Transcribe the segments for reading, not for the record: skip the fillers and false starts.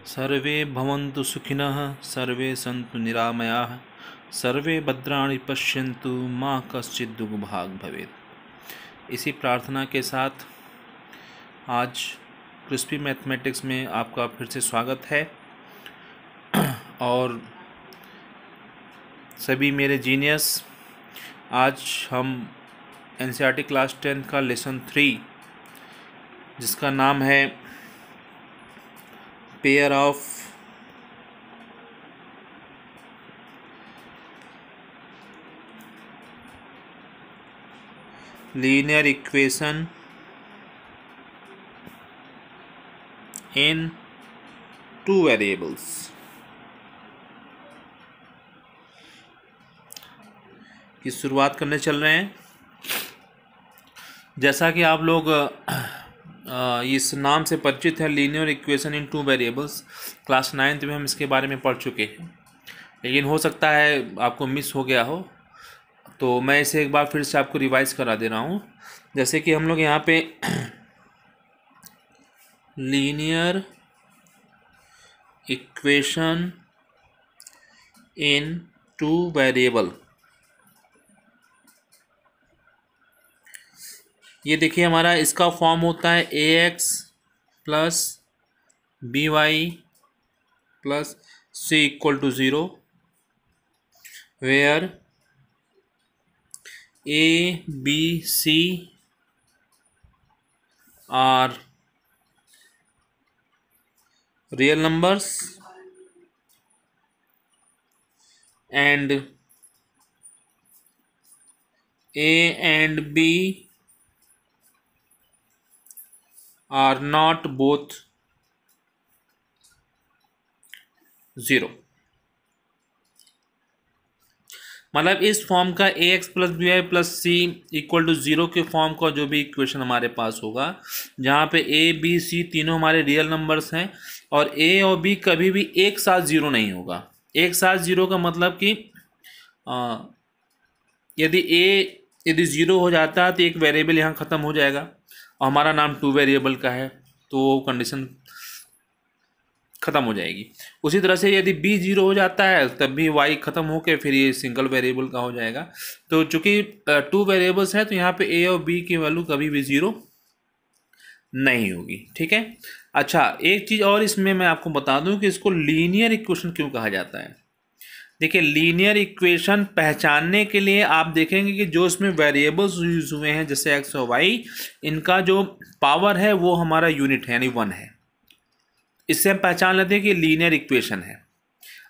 सर्वे भवन्तु सुखिनः, सर्वे सन्तु निरामयाः, सर्वे भद्राणि पश्यन्तु, माँ कश्चित् दुर्भाग् भवेत्। इसी प्रार्थना के साथ आज क्रिस्पी मैथमेटिक्स में आपका फिर से स्वागत है। और सभी मेरे जीनियस, आज हम एनसीईआरटी क्लास 10 का लेसन 3 जिसका नाम है pair of linear equation in 2 variables की शुरुआत करने चल रहे हैं। जैसा कि आप लोग इस नाम से परिचित है, linear equation in 2 variables, class 9th में हम इसके बारे में पढ़ चुके हैं, लेकिन हो सकता है आपको मिस हो गया हो, तो मैं इसे एक बार फिर से आपको रिवाइज करा दे रहा हूँ। जैसे कि हम लोग यहाँ पे लीनियर इक्वेशन इन 2 वेरिएबल, ये देखिए हमारा इसका फॉर्म होता है ax plus by plus c equal to 0, where a b c are real numbers and a and b are not both 0। मतलब इस फॉर्म का ax plus B Y plus C equal to 0 के form का जो भी equation हमारे पास होगा, जहाँ पे a b c तीनों हमारे रियल नंबर्स हैं और a और b कभी भी एक साथ 0 नहीं होगा। एक साथ 0 का मतलब कि यदि 0 हो जाता है तो एक वेरिएबल यहाँ ख़त्म हो जाएगा और हमारा नाम 2 वेरिएबल का है, तो वो कंडीशन ख़त्म हो जाएगी। उसी तरह से यदि b 0 हो जाता है तब भी y ख़त्म होकर फिर ये सिंगल वेरिएबल का हो जाएगा। तो चूंकि 2 वेरिएबल्स हैं तो यहाँ पे a और b की वैल्यू कभी भी 0 नहीं होगी। ठीक है। अच्छा, एक चीज़ और इसमें मैं आपको बता दूं कि इसको लीनियर इक्वेशन क्यों कहा जाता है। देखिए, लीनियर इक्वेशन पहचानने के लिए आप देखेंगे कि जो इसमें वेरिएबल्स यूज हुए हैं जैसे x और y, इनका जो पावर है वो हमारा यूनिट है यानी 1 है। इससे हम पहचान लेते हैं कि लीनियर इक्वेशन है।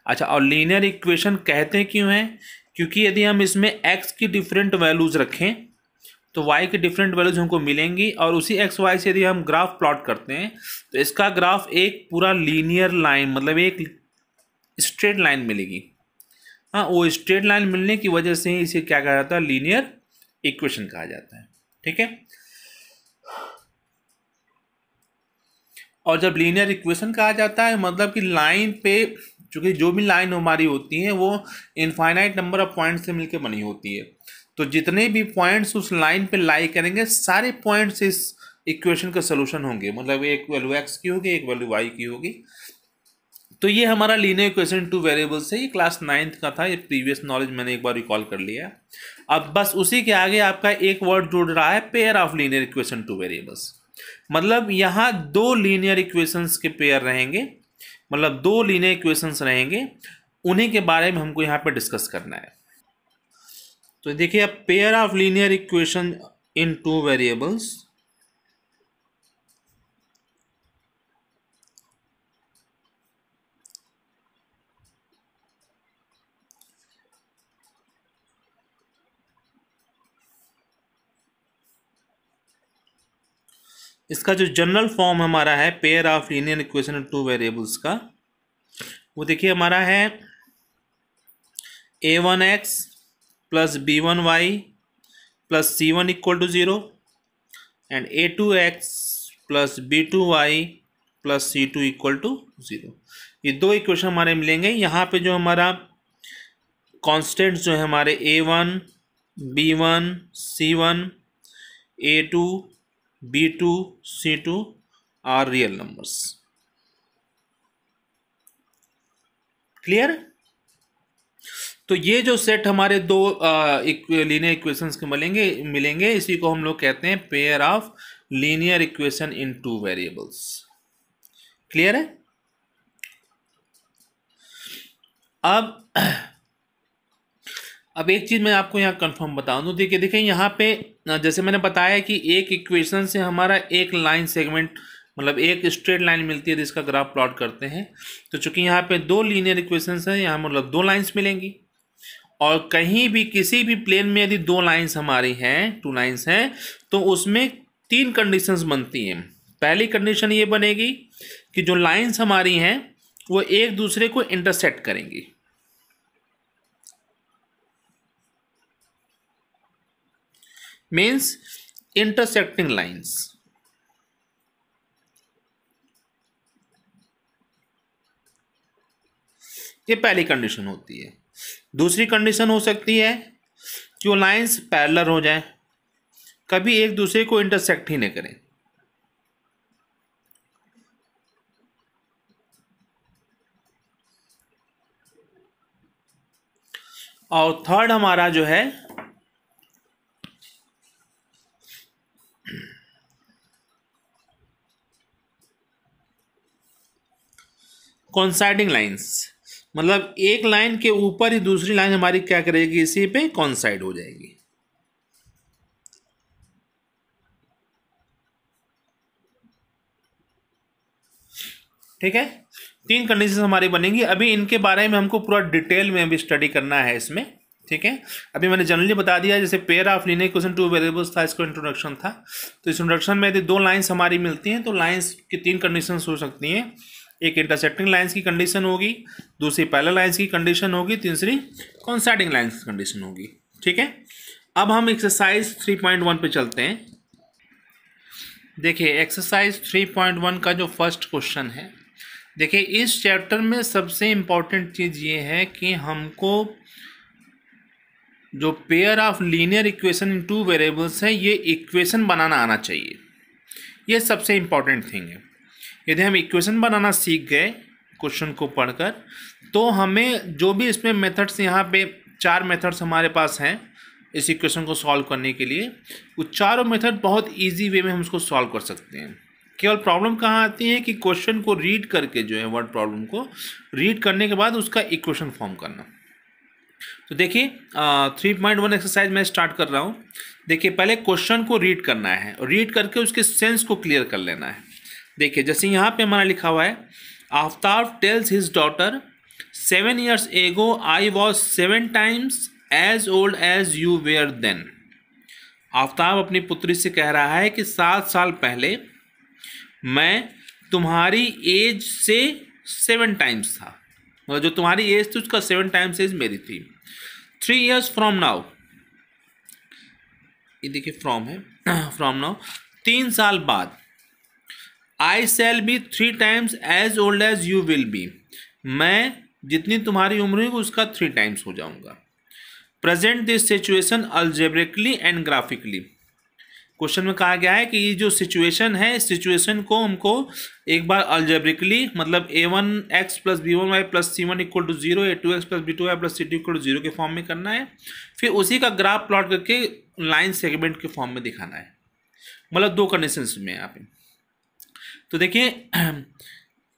अच्छा, और लीनियर इक्वेशन कहते क्यों हैं? क्योंकि यदि हम इसमें x की डिफरेंट वैल्यूज़ रखें तो y की डिफरेंट वैल्यूज हमको मिलेंगी, और उसी एक्स वाई से यदि हम ग्राफ प्लॉट करते हैं तो इसका ग्राफ एक पूरा लीनियर लाइन, मतलब एक स्ट्रेट लाइन मिलेगी। हाँ, वो स्ट्रेट लाइन मिलने की वजह से ही इसे क्या कहा जाता है, लीनियर इक्वेशन कहा जाता है। ठीक है। और जब लीनियर इक्वेशन कहा जाता है मतलब कि लाइन पे, चूंकि जो भी लाइन हमारी होती है वो इनफाइनाइट नंबर ऑफ पॉइंट से मिलकर बनी होती है, तो जितने भी पॉइंट्स उस लाइन पे लाई करेंगे सारे पॉइंट्स इस इक्वेशन का सोल्यूशन होंगे। मतलब एक वैल्यू x की होगी, एक वैल्यू y की होगी। तो ये हमारा लीनियर इक्वेशन 2 वेरिएबल्स है। ये क्लास 9th का था, ये प्रीवियस नॉलेज मैंने एक बार रिकॉल कर लिया। अब बस उसी के आगे आपका एक वर्ड जुड़ रहा है, pair of linear equation 2 variables. मतलब यहाँ 2 लीनियर इक्वेशंस के पेयर रहेंगे, मतलब 2 लीनियर इक्वेशंस रहेंगे, उन्हीं के बारे में हमको यहाँ पे डिस्कस करना है। तो देखिए, अब pair of linear equation in 2 variables, इसका जो जनरल फॉर्म हमारा है pair of linear equation in 2 variables का, वो देखिए हमारा है a1x plus b1y plus c1 equal to 0 and a2x plus b2y plus c2 equal to 0। ये 2 इक्वेशन हमारे मिलेंगे। यहाँ पे जो हमारा कॉन्स्टेंट्स जो है हमारे a1 b1 c1 a2 b2 c2 are real numbers. Clear. तो ये जो सेट हमारे दो लीनियर इक्वेशंस के मिलेंगे इसी को हम लोग कहते हैं pair of linear equation in two variables. Clear है। अब एक चीज मैं आपको यहाँ कंफर्म बता दूं। देखिए यहाँ पे जैसे मैंने बताया कि एक इक्वेशन से हमारा एक लाइन सेगमेंट मतलब एक स्ट्रेट लाइन मिलती है जिसका ग्राफ प्लॉट करते हैं। तो चूंकि यहाँ पे दो लीनियर इक्वेशंस हैं, यहाँ मतलब दो लाइंस मिलेंगी, और कहीं भी किसी भी प्लेन में यदि दो लाइंस हमारी हैं, टू लाइंस हैं, तो उसमें तीन कंडीशंस बनती हैं। पहली कंडीशन ये बनेगी कि जो लाइंस हमारी हैं वो एक दूसरे को इंटरसेक्ट करेंगी। Means intersecting lines. ये पहली कंडीशन होती है। दूसरी कंडीशन हो सकती है कि वो लाइंस पैरेलल हो जाए, कभी एक दूसरे को इंटरसेक्ट ही नहीं करें। और थर्ड हमारा जो है कॉन्साइडिंग लाइंस, मतलब एक लाइन के ऊपर ही दूसरी लाइन हमारी क्या करेगी, इसी पे कॉन्साइड हो जाएगी। ठीक है, तीन कंडीशन हमारी बनेंगी। अभी इनके बारे में हमको पूरा डिटेल में अभी स्टडी करना है इसमें। ठीक है, अभी मैंने जनरली बता दिया, जैसे pair of linear equation two variables था, इसको इंट्रोडक्शन था। तो इस इंट्रोडक्शन में यदि दो लाइंस हमारी मिलती हैं तो लाइंस की तीन कंडीशंस हो सकती हैं। एक इंटरसेक्टिंग लाइंस की कंडीशन होगी, दूसरी पैरेलल लाइंस की कंडीशन होगी, तीसरी कॉन्साइडिंग लाइंस की कंडीशन होगी। ठीक है, अब हम एक्सरसाइज 3.1 पे चलते हैं। देखिए एक्सरसाइज 3.1 का जो फर्स्ट क्वेश्चन है, देखिए इस चैप्टर में सबसे इम्पॉर्टेंट चीज़ ये है कि हमको जो pair of linear equation in two variables है ये इक्वेशन बनाना आना चाहिए। ये सबसे इम्पॉर्टेंट थिंग है। यदि हम इक्वेशन बनाना सीख गए क्वेश्चन को पढ़कर, तो हमें जो भी इसमें मेथड्स, यहाँ पे चार मेथड्स हमारे पास हैं इस इक्वेशन को सॉल्व करने के लिए, वो चारों मेथड बहुत इजी वे में हम उसको सॉल्व कर सकते हैं। केवल प्रॉब्लम कहाँ आती है कि क्वेश्चन को रीड करके जो है, वर्ड प्रॉब्लम को रीड करने के बाद उसका इक्वेशन फॉर्म करना। तो देखिए 3.1 एक्सरसाइज मैं स्टार्ट कर रहा हूँ। देखिए पहले क्वेश्चन को रीड करना है और रीड करके उसके सेंस को क्लियर कर लेना है। देखिए जैसे यहाँ पे हमारा लिखा हुआ है, Aftab tales his daughter 7 years ago I was 7 times as old as you were then। Aftab अपनी पुत्री से कह रहा है कि 7 साल पहले मैं तुम्हारी एज से 7 times था, मतलब जो तुम्हारी एज थी उसका 7 times एज मेरी थी। 3 years from now, ये देखिए फ्रॉम है, फ्रॉम नाउ 3 साल बाद, I shall be 3 times as old as you will be, मैं जितनी तुम्हारी उम्र है उसका 3 times हो जाऊंगा। Present this situation algebraically and graphically. Question में कहा गया है कि ये जो सिचुएशन है, इस सिचुएशन को हमको एक बार अल्जेब्रिकली, मतलब a1x + b1y + c1 = 0, a2x + b2y + c2 = 0 के फॉर्म में करना है। फिर उसी का ग्राफ प्लॉट करके लाइन सेगमेंट के फॉर्म में दिखाना है, मतलब दो कंडीशंस में यहाँ पे। तो देखिए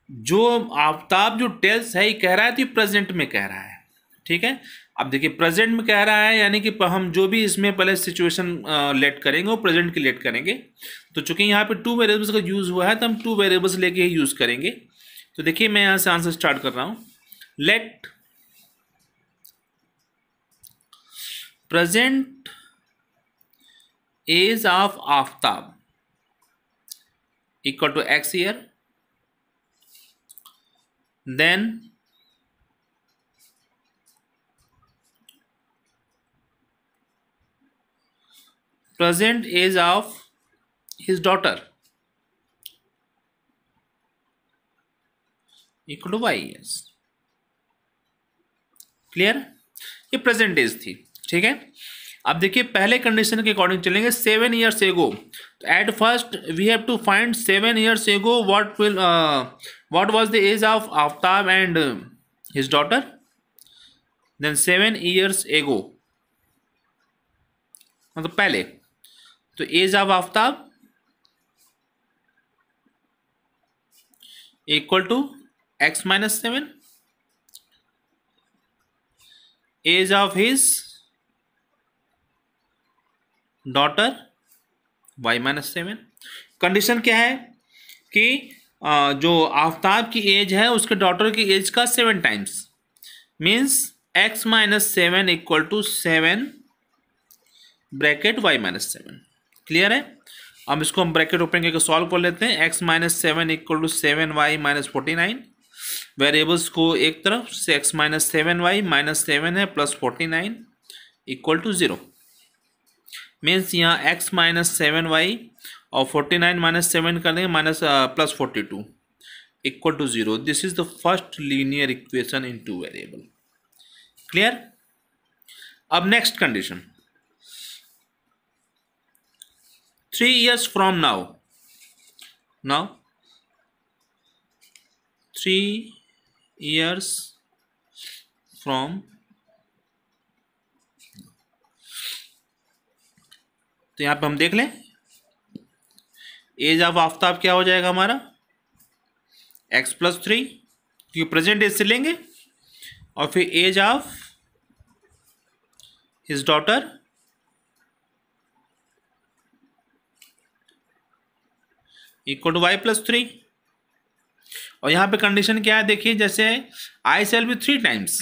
जो आफ्ताब जो टेल्स है ये कह रहा है तो प्रेजेंट में कह रहा है। ठीक है, अब देखिए प्रेजेंट में कह रहा है यानी कि हम जो भी इसमें पहले सिचुएशन लेट करेंगे वो प्रेजेंट की लेट करेंगे। तो चूंकि यहाँ पे 2 वेरिएबल्स का यूज़ हुआ है तो हम 2 वेरिएबल्स लेके ही यूज़ करेंगे। तो देखिए मैं यहाँ से आंसर स्टार्ट कर रहा हूँ। Let present age of Aftab equal to x here, then present age of his daughter equal to y years। Clear, ये प्रेजेंट एज थी। ठीक है, अब देखिए पहले कंडीशन के अकॉर्डिंग चलेंगे। 7 years ago, तो at first we have to find 7 years ago what was the age of Aftab and his daughter, then 7 years ago, मतलब पहले, तो age of Aftab equal to x-7, age of his daughter y-7। Condition क्या है कि जो आफ्ताब की as है उसके डॉटर की एज का 7 times, means x-7 equal to 7 bracket y-7। Clear है? अब इसको हम ब्रैकेट ओपन करके सॉल्व कर लेते हैं। x-7 equal to 7y-49, variables को एक तरफ से x-7y-7 है प्लस 49 इक्वल टू 0, मीन्स यहाँ x-7y और 49 - 7 कर देंगे minus plus 42 equal to 0। This is the first linear equation in 2 variable. Clear? अब next condition, 3 years from now, 3 years from, तो यहां पे हम देख लें एज ऑफ आफ्ताब क्या हो जाएगा हमारा x+3, क्योंकि प्रेजेंट एज से लेंगे, और फिर age of his daughter equal to y+3। और यहां पे कंडीशन क्या है देखिए, जैसे I shall be 3 times,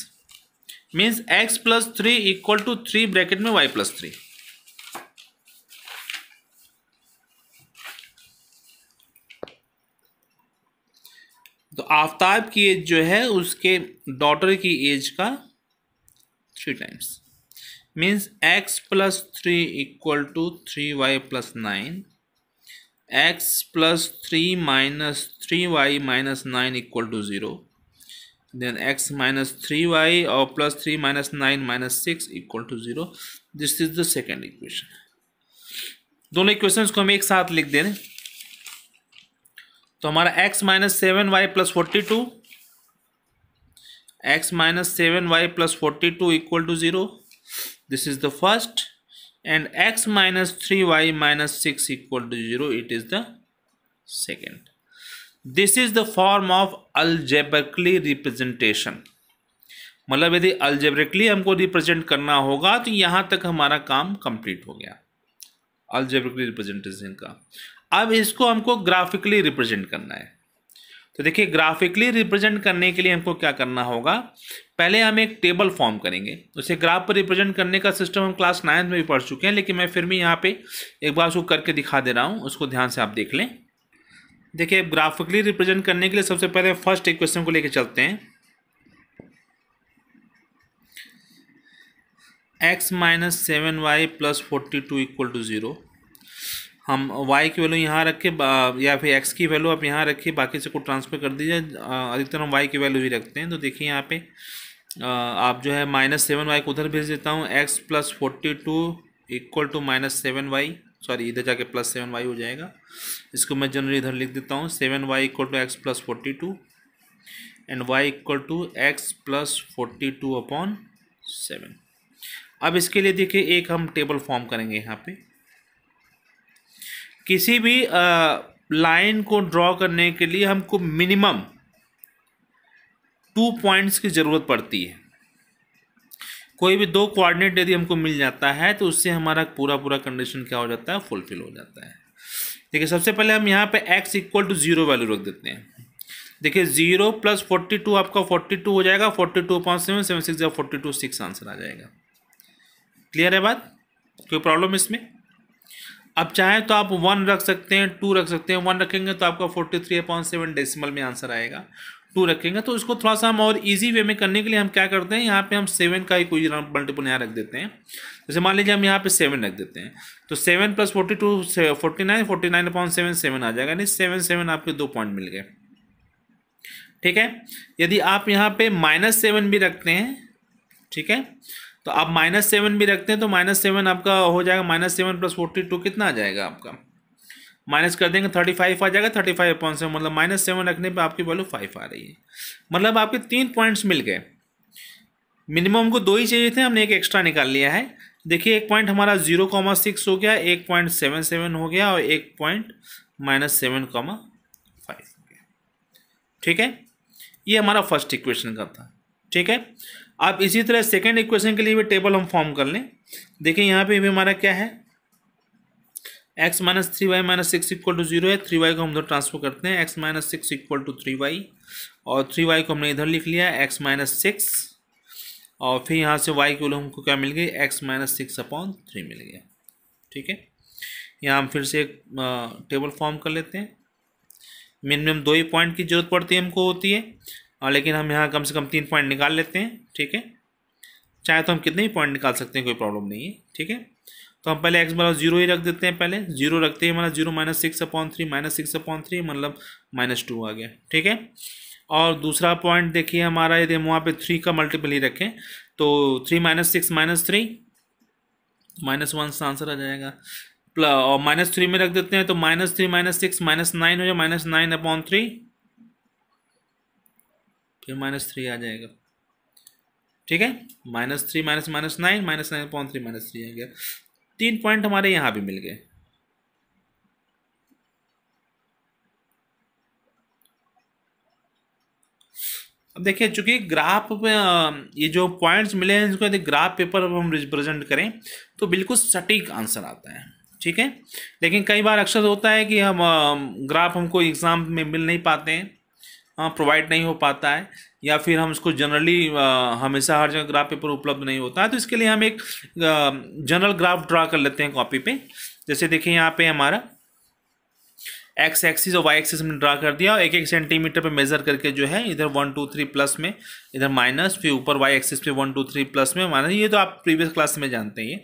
means x+3 equal to 3 bracket में y+3। तो आफ्ताब की एज जो है उसके डॉटर की एज का 3 times, means x+3 equal to 3y+9, x+3 - 3y-9 equal to 0, then x-3y और +3 - 9 - 6 equal to 0। This is the second equation. दोनों इक्वेशंस को हम एक साथ लिख दें तो हमारा x-7y + 42, x-7y + 42 equal to 0, this is the first, and x-3y - 6 equal to 0, it is the second. This is the form of algebraically representation। मतलब यदि algebraically हमको रिप्रेजेंट करना होगा तो यहां तक हमारा काम कंप्लीट हो गया algebraically रिप्रेजेंटेशन का। अब इसको हमको ग्राफिकली रिप्रेजेंट करना है। तो देखिए ग्राफिकली रिप्रेजेंट करने के लिए हमको क्या करना होगा, पहले हम एक टेबल फॉर्म करेंगे। उसे ग्राफ पर रिप्रेजेंट करने का सिस्टम हम क्लास 9 में भी पढ़ चुके हैं, लेकिन मैं फिर भी यहाँ पे एक बार उसको करके दिखा दे रहा हूँ, उसको ध्यान से आप देख लें। देखिए ग्राफिकली रिप्रेजेंट करने के लिए सबसे पहले फर्स्ट इक्वेशन को लेके चलते हैं, x-7y + 42 इक्वल टू 0। हम y की वैल्यू यहाँ रखे या फिर x की वैल्यू आप यहाँ रखिए, बाकी से को ट्रांसफर कर दीजिए। अधिकतर हम y की वैल्यू ही रखते हैं। तो देखिए यहाँ पे आप जो है -7y को उधर भेज देता हूँ, x + 42 equal to -7y, sorry इधर जाके +7y हो जाएगा। इसको मैं जनरली इधर लिख देता हूँ, 7y equal to x + 42 and y equal to x + 42/7। अब इसके लिए देखिए एक हम टेबल फॉर्म करेंगे। यहाँ पे किसी भी लाइन को ड्रॉ करने के लिए हमको मिनिमम 2 पॉइंट्स की ज़रूरत पड़ती है। कोई भी 2 कोऑर्डिनेट यदि हमको मिल जाता है तो उससे हमारा पूरा कंडीशन क्या हो जाता है, फुलफिल हो जाता है। देखिए सबसे पहले हम यहाँ पे x इक्वल टू 0 वैल्यू रख देते हैं। देखिए 0 + 42 आपका 42 हो जाएगा, 42/7, 7 6 42, 6 आंसर आ जाएगा। क्लियर है बात? कोई प्रॉब्लम इसमें? अब चाहे तो आप 1 रख सकते हैं, 2 रख सकते हैं। 1 रखेंगे तो आपका 43/7 डेसिमल में आंसर आएगा। 2 रखेंगे तो इसको थोड़ा सा हम और इजी वे में करने के लिए हम क्या करते हैं, यहाँ पे हम 7 का ही कोई मल्टीपल यहाँ रख देते हैं। जैसे मान लीजिए हम यहाँ पे 7 रख देते हैं तो 7 + 42 49, 49/7 7 आ जाएगा, नहीं 7 आपके 2 पॉइंट मिल गए। ठीक है, यदि आप यहाँ पे -7 भी रखते हैं, ठीक है, तो आप -7 भी रखते हैं तो -7 आपका हो जाएगा, -7 + 42 कितना आ जाएगा आपका माइनस कर देंगे 35 आ जाएगा, 35/7 मतलब -7 रखने पे आपकी वैल्यू 5 आ रही है। मतलब आपके 3 पॉइंट्स मिल गए। मिनिमम को 2 ही चाहिए थे, हमने एक एक्स्ट्रा निकाल लिया है। देखिए एक पॉइंट हमारा 0,6 हो गया, 1.77 हो गया और एक पॉइंट -7,5 हो गया। ठीक है, ये हमारा फर्स्ट इक्वेशन का था। ठीक है, अब इसी तरह सेकेंड इक्वेशन के लिए भी टेबल हम फॉर्म कर लें। देखिए यहाँ पे भी हमारा क्या है, x - 3y - 6 = 0 है। 3y को हम उधर ट्रांसफर करते हैं, x - 6 = 3y और 3y को हमने इधर लिख लिया x - 6 और फिर यहाँ से y को हमको क्या मिल गई, x - 6/3 मिल गया। ठीक है, यहाँ हम फिर से एक टेबल फॉर्म कर लेते हैं। मिनिमम 2 ही पॉइंट की जरूरत पड़ती है हमको होती है, लेकिन हम यहाँ कम से कम 3 पॉइंट निकाल लेते हैं। ठीक है, चाहे तो हम कितने ही पॉइंट निकाल सकते हैं, कोई प्रॉब्लम नहीं है। ठीक है, तो हम पहले x बराबर 0 ही रख देते हैं। पहले 0 रखते ही हमारा 0 - 6/3 -6/3 मतलब -2 आ गया। ठीक है, और दूसरा पॉइंट देखिए हमारा, यदि हम वहाँ पे 3 का मल्टीपल ही रखें तो 3 - 6 - 3 -1 से आंसर आ जाएगा। और -3 में रख देते हैं तो -3 - 6 -9 हो जाए, -9/3 फिर -3 आ जाएगा। ठीक है, -3 - -9 -9/3 -3 आ गया। 3 पॉइंट हमारे यहाँ भी मिल गए। अब देखिए चूंकि ग्राफ में ये जो पॉइंट्स मिले हैं, इसको यदि ग्राफ पेपर हम रिप्रेजेंट करें तो बिल्कुल सटीक आंसर आता है। ठीक है, लेकिन कई बार अक्सर होता है कि हम ग्राफ हमको एग्ज़ाम में मिल नहीं पाते हैं, प्रोवाइड नहीं हो पाता है, या फिर हम उसको जनरली हमेशा हर जगह ग्राफ पेपर उपलब्ध नहीं होता है। तो इसके लिए हम एक जनरल ग्राफ ड्रा कर लेते हैं कॉपी पे। जैसे देखिए यहाँ पे हमारा एक्स एक्सिस और वाई एक्सिस हमने ड्रा कर दिया और 1-1 सेंटीमीटर पे मेजर करके जो है, इधर 1 2 3 प्लस में, इधर माइनस, फिर ऊपर वाई एक्सिस पे 1 2 3 प्लस में माइनस। ये तो आप प्रीवियस क्लास में जानते हैं ये।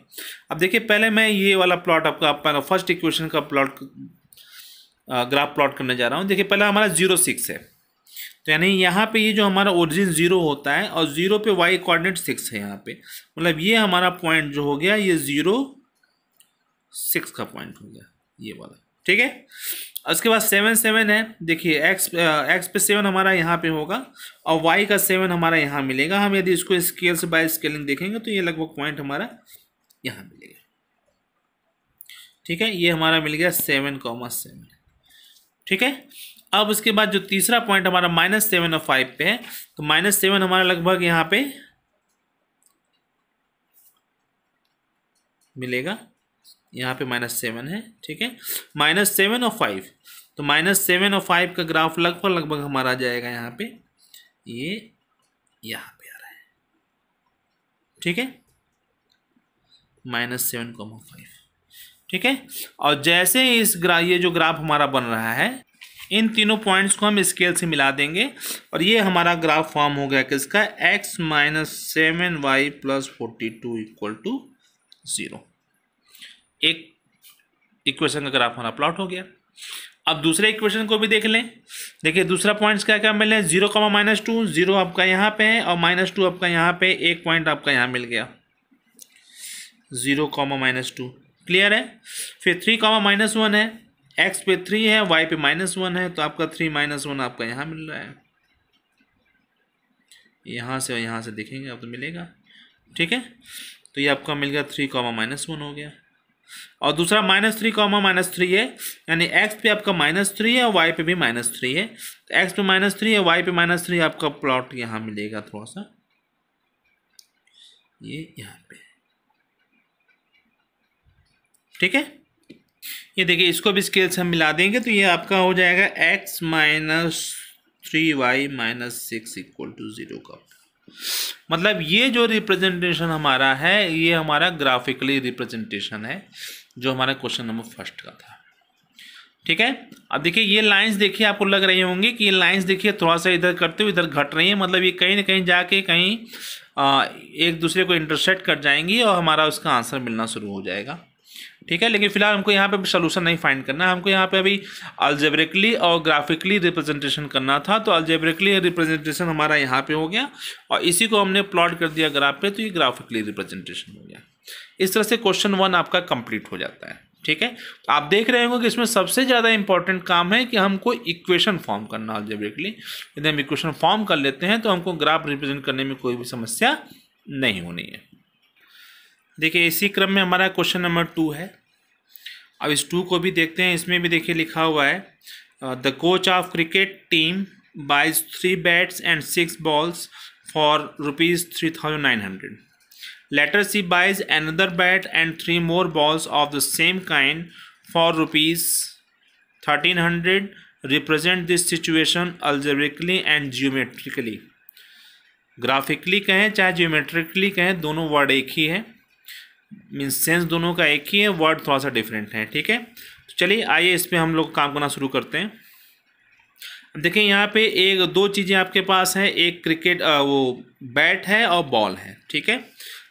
अब देखिए पहले मैं ये वाला प्लॉट आपका फर्स्ट इक्वेशन का प्लॉट ग्राफ प्लॉट करने जा रहा हूँ। देखिए पहले हमारा 0 6 है, तो यानी यहाँ पे ये जो हमारा ओरिजिन 0 होता है और 0 पे वाई कोऑर्डिनेट 6 है यहाँ पे, मतलब ये हमारा पॉइंट जो हो गया ये 0 6 का पॉइंट हो गया ये वाला। ठीक है, उसके बाद 7 7 है। देखिए x पे 7 हमारा यहाँ पे होगा और y का 7 हमारा यहाँ मिलेगा। हम यदि इसको स्केल से बाय स्केलिंग देखेंगे तो ये लगभग पॉइंट हमारा यहाँ मिलेगा। ठीक है, ये हमारा मिल गया 7,7। ठीक है, अब उसके बाद जो तीसरा पॉइंट हमारा -7 और 5 पे है, तो -7 हमारा लगभग यहाँ पे मिलेगा, यहाँ पे -7 है। ठीक है, -7 और 5, तो -7 और 5 का ग्राफ लगभग हमारा आ जाएगा यहाँ पे, ये यहाँ पे आ रहा है। ठीक है, -7,5। ठीक है, और जैसे इस ये जो ग्राफ हमारा बन रहा है, इन तीनों पॉइंट्स को हम स्केल से मिला देंगे और ये हमारा ग्राफ फॉर्म हो गया किसका, x - 7y + 42 = 0। एक इक्वेशन का ग्राफ हमारा प्लॉट हो गया। अब दूसरे इक्वेशन को भी देख लें। देखिए दूसरा पॉइंट्स क्या क्या मिले, 0, -2, 0 आपका यहाँ पे है और -2 आपका यहाँ पे, एक पॉइंट आपका यहाँ मिल गया 0, -2। क्लियर है। फिर 3, -1 है, x पे 3 है, y पे -1 है, तो आपका 3 - 1 आपका यहाँ मिल रहा है। यहाँ से और यहाँ से देखेंगे अब तो मिलेगा। ठीक है, तो ये आपका मिल गया 3, -1 हो गया। और दूसरा -3, -3 है, यानी x पे आपका -3 है और y पे भी -3 है, तो x पे -3 है, y पे -3 आपका प्लॉट यहाँ मिलेगा थोड़ा सा, ये यहाँ पे। ठीक है, ये देखिए इसको भी स्केल से हम मिला देंगे तो ये आपका हो जाएगा x - 3y - 6 = 0 का। मतलब ये जो रिप्रेजेंटेशन हमारा है, ये हमारा ग्राफिकली रिप्रेजेंटेशन है जो हमारा क्वेश्चन नंबर फर्स्ट का था। ठीक है, अब देखिए ये लाइंस देखिए आपको लग रही होंगी कि ये लाइंस देखिए थोड़ा सा इधर करते हुए इधर घट रही है, मतलब ये कहीं ना कहीं जाके कहीं एक दूसरे को इंटरसेक्ट कर जाएंगी और हमारा उसका आंसर मिलना शुरू हो जाएगा। ठीक है, लेकिन फिलहाल हमको यहाँ पे सोल्यूशन नहीं फाइंड करना है, हमको यहाँ पे अभी अलजेब्रिकली और ग्राफिकली रिप्रेजेंटेशन करना था। तो अलजेब्रिकली रिप्रेजेंटेशन हमारा यहाँ पे हो गया और इसी को हमने प्लॉट कर दिया ग्राफ पे, तो ये ग्राफिकली रिप्रेजेंटेशन हो गया। इस तरह से क्वेश्चन 1 आपका कंप्लीट हो जाता है। ठीक है। तो आप देख रहे होंगे कि इसमें सबसे ज़्यादा इंपॉर्टेंट काम है कि हमको इक्वेशन फॉर्म करना अलजेब्रिकली। यदि हम इक्वेशन फॉर्म कर लेते हैं तो हमको ग्राफ रिप्रेजेंट करने में कोई भी समस्या नहीं होनी है। देखिए इसी क्रम में हमारा क्वेश्चन नंबर 2 है। अब इस 2 को भी देखते हैं। इसमें भी देखिए लिखा हुआ है the coach of cricket team buys 3 bats and 6 balls for rupees 3,900. Later she buys another bat and 3 more balls of the same kind for rupees 1,300. Represent this situation algebraically and geometrically. Graphically कहें चाहे geometrically कहें, दोनों word एक ही है, means sense दोनों का एक ही है, वर्ड थोड़ा सा डिफरेंट है। ठीक है, तो चलिए आइए इस पर हम लोग काम करना शुरू करते हैं। अब देखिए यहाँ पे एक दो चीज़ें आपके पास है, एक क्रिकेट वो बैट है और बॉल है। ठीक है,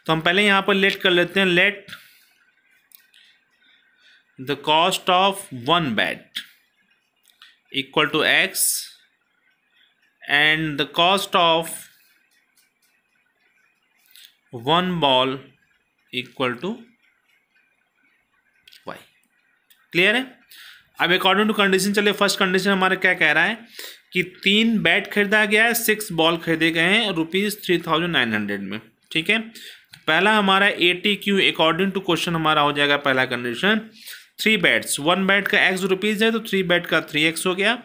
तो हम पहले यहाँ पर लेट कर लेते हैं। Let the cost of 1 bat equal to x and the cost of 1 ball equal to y। Clear है। अब अकॉर्डिंग टू कंडीशन चलिए, फर्स्ट कंडीशन हमारा क्या कह रहा है कि 3 बैट खरीदा गया है, 6 बॉल खरीदे गए हैं रुपीज़ 3,900 में। ठीक है, तो पहला हमारा ATQ अकॉर्डिंग टू क्वेश्चन हमारा हो जाएगा पहला कंडीशन 3 बैट्स, 1 बैट का x रुपीज़ है तो 3 बैट का 3x हो गया,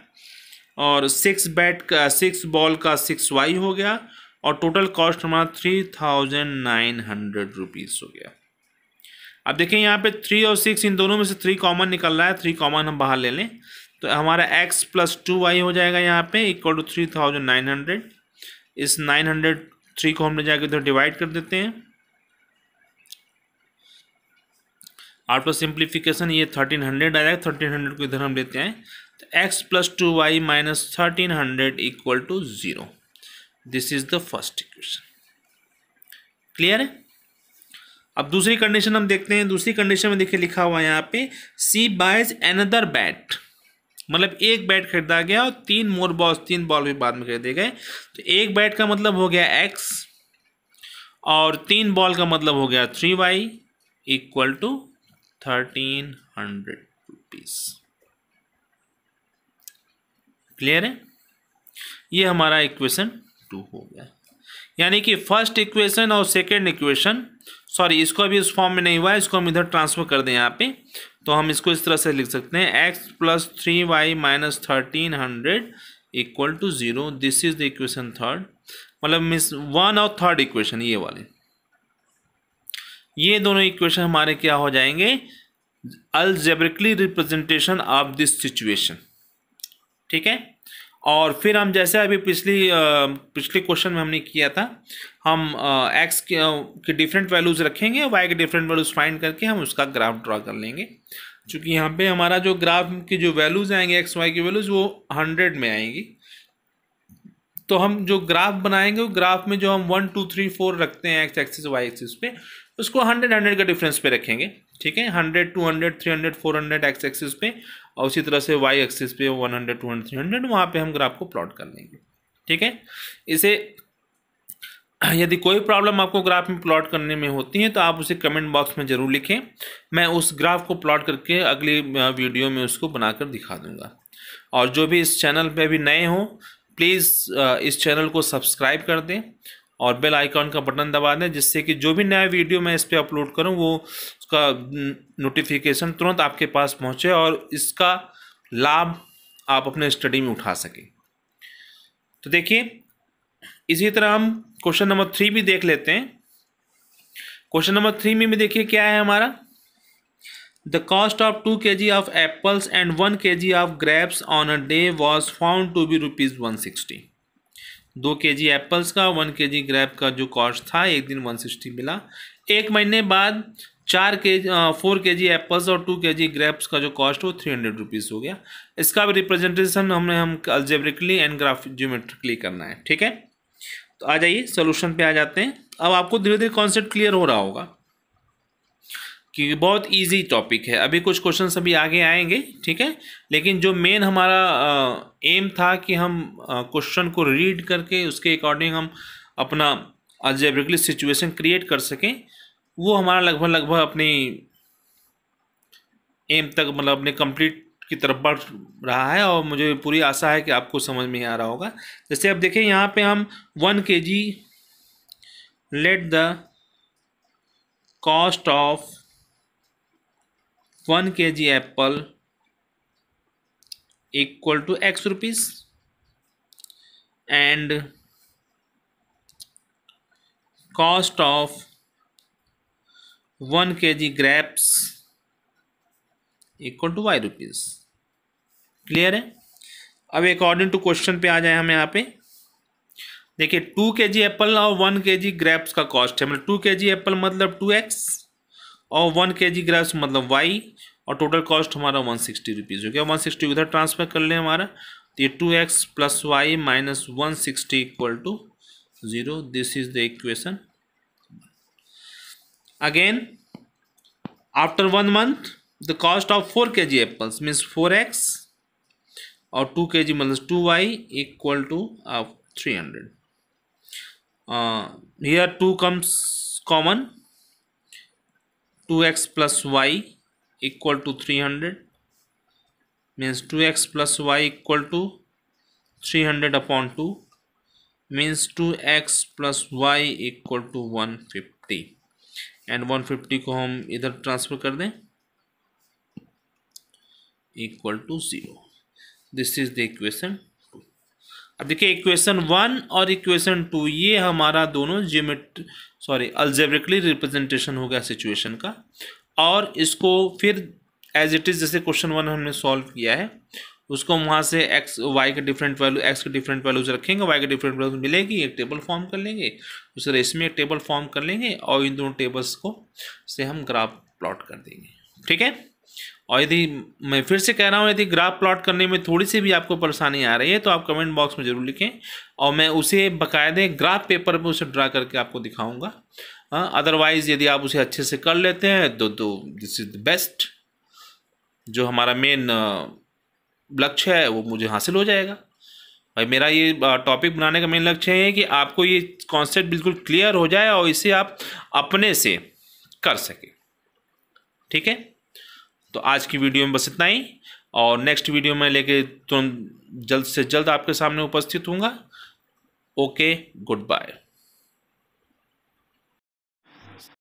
और 6 बॉल का 6y हो गया, और टोटल कॉस्ट हमारा 3,900 रुपीज़ हो गया। अब देखिए यहाँ पे 3 और 6 इन दोनों में से 3 कॉमन निकल रहा है, 3 कॉमन हम बाहर ले लें तो हमारा x + 2y हो जाएगा यहाँ पे इक्वल टू 3,900। इस 903 को हम ले जाकर इधर डिवाइड कर देते हैं। आफ्टर सिंप्लीफिकेशन ये 1300 आ जाएगा, 1300 को इधर हम लेते हैं तो x + 2y - 1300 equal to 0। This is the first equation. Clear है। अब दूसरी कंडीशन हम देखते हैं। दूसरी कंडीशन में देखिए लिखा हुआ है यहाँ पे सी बाइज एनदर बैट, मतलब एक बैट खरीदा गया और 3 मोर बॉल्स, 3 बॉल भी बाद में खरीदे गए। तो एक बैट का मतलब हो गया x और 3 बॉल का मतलब हो गया 3y equal to 1,300 rupees. Clear है। ये हमारा इक्वेशन 2 हो गया। यानी कि फर्स्ट इक्वेशन और सेकेंड इक्वेशन, सॉरी इसको अभी उस फॉर्म में नहीं हुआ है, इसको हम इधर ट्रांसफर कर दें यहाँ पे, तो हम इसको इस तरह से लिख सकते हैं x + 3y - 1,300 equal to 0। This is the equation third, मतलब मिस 1 और थर्ड इक्वेशन ये वाले, ये दोनों इक्वेशन हमारे क्या हो जाएंगे, algebraically representation of this situation. ठीक है, और फिर हम जैसे अभी पिछले क्वेश्चन में हमने किया था, हम x के डिफरेंट वैल्यूज़ रखेंगे, y के डिफरेंट वैल्यूज़ फाइंड करके हम उसका ग्राफ ड्रॉ कर लेंगे। क्योंकि यहाँ पे हमारा जो ग्राफ की जो वैल्यूज़ आएंगे x y की वैल्यूज़ वो 100 में आएंगी, तो हम जो ग्राफ बनाएंगे वो ग्राफ में जो हम 1 2 3 4 रखते हैं x एक्सिस y एक्सिस पे, उसको 100 का डिफरेंस पे रखेंगे। ठीक है, 100 200 300 400 x एक्सिस पे, और उसी तरह से y एक्सिस पे 100 200 300 वहाँ पे हम ग्राफ को प्लॉट कर लेंगे। ठीक है, इसे यदि कोई प्रॉब्लम आपको ग्राफ में प्लॉट करने में होती है तो आप उसे कमेंट बॉक्स में ज़रूर लिखें, मैं उस ग्राफ को प्लॉट करके अगली वीडियो में उसको बनाकर दिखा दूंगा। और जो भी इस चैनल पे अभी नए हों प्लीज़ इस चैनल को सब्सक्राइब कर दें और बेल आइकॉन का बटन दबा दें, जिससे कि जो भी नया वीडियो मैं इस पर अपलोड करूं वो उसका नोटिफिकेशन तुरंत आपके पास पहुंचे और इसका लाभ आप अपने स्टडी में उठा सकें। तो देखिए इसी तरह हम क्वेश्चन नंबर 3 भी देख लेते हैं। क्वेश्चन नंबर 3 में भी देखिए क्या है हमारा, the cost of 2 kg of apples and 1 kg of grapes on a day was found to be ₹160। 2 kg apples का 1 kg ग्रेप का जो कॉस्ट था एक दिन 160 मिला। एक महीने बाद 4 kg एप्पल्स और 2 kg ग्रेप्स का जो कॉस्ट वो 300 रुपीज़ हो गया। इसका भी रिप्रेजेंटेशन हम अलजेब्रिकली एंड ज्योमेट्रिकली करना है। ठीक है, तो आ जाइए सोल्यूशन पे आ जाते हैं। अब आपको धीरे धीरे कॉन्सेप्ट क्लियर हो रहा होगा कि बहुत इजी टॉपिक है। अभी कुछ क्वेश्चंस अभी आगे आएंगे, ठीक है, लेकिन जो मेन हमारा एम था कि हम क्वेश्चन को रीड करके उसके अकॉर्डिंग हम अपना अलजेब्रिकली सिचुएशन क्रिएट कर सकें, वो हमारा लगभग अपनी एम तक मतलब अपने कंप्लीट की तरफ बढ़ रहा है और मुझे पूरी आशा है कि आपको समझ में आ रहा होगा। जैसे अब देखिए यहाँ पे हम 1 kg, let the cost of 1 kg apple equal to X rupees and cost of 1 kg grapes equal to Y rupees. Clear है? अब अकॉर्डिंग टू क्वेश्चन पे आ जाए हम यहाँ पे। देखिए 2 kg एप्पल और 1 kg ग्रेप्स का कॉस्ट है, मतलब 2 kg एप्पल मतलब 2x और 1 kg ग्रेप्स मतलब y, और टोटल कॉस्ट हमारा 160 रुपीज़ हो गया। 160 उधर ट्रांसफर कर लें हमारा, तो ये 2x plus Y minus 160 equal to 0। This is the equation. Again after 1 month the cost of 4 kg apples means 4x और 2 kg मतलब 2y equal to 300। Here 2 comes common, 2x plus y equal to 300 means 2x plus y equal to 300 upon 2 means 2x plus y equal to 150 and 150 को हम इधर transfer कर दें equal to 0। This is the equation 2। अब देखिए equation 1 और equation 2 ये हमारा दोनों अलजेब्रिकली रिप्रेजेंटेशन हो गया सिचुएशन का, और इसको फिर एज इट इज़ जैसे क्वेश्चन 1 हमने सॉल्व किया है उसको हम वहाँ से एक्स वाई के डिफरेंट वैल्यू, एक्स के डिफरेंट वैल्यूज रखेंगे, वाई के डिफरेंट वैल्यूज मिलेगी, एक टेबल फॉर्म कर लेंगे, उस रेस में एक टेबल फॉर्म कर लेंगे और इन दोनों टेबल्स को से हम ग्राफ प्लॉट कर देंगे। ठीक है? और यदि मैं फिर से कह रहा हूँ, यदि ग्राफ प्लॉट करने में थोड़ी सी भी आपको परेशानी आ रही है तो आप कमेंट बॉक्स में ज़रूर लिखें और मैं उसे बाकायदे ग्राफ पेपर पर उसे ड्रा करके आपको दिखाऊंगा। अदरवाइज़ यदि आप उसे अच्छे से कर लेते हैं तो दिस इज द बेस्ट, जो हमारा मेन लक्ष्य है वो मुझे हासिल हो जाएगा। भाई मेरा ये टॉपिक बनाने का मेन लक्ष्य है कि आपको ये कॉन्सेप्ट बिल्कुल क्लियर हो जाए और इसे आप अपने से कर सकें। ठीक है? तो आज की वीडियो में बस इतना ही, और नेक्स्ट वीडियो में लेके तुरंत जल्द से जल्द आपके सामने उपस्थित होऊंगा। Okay, good bye.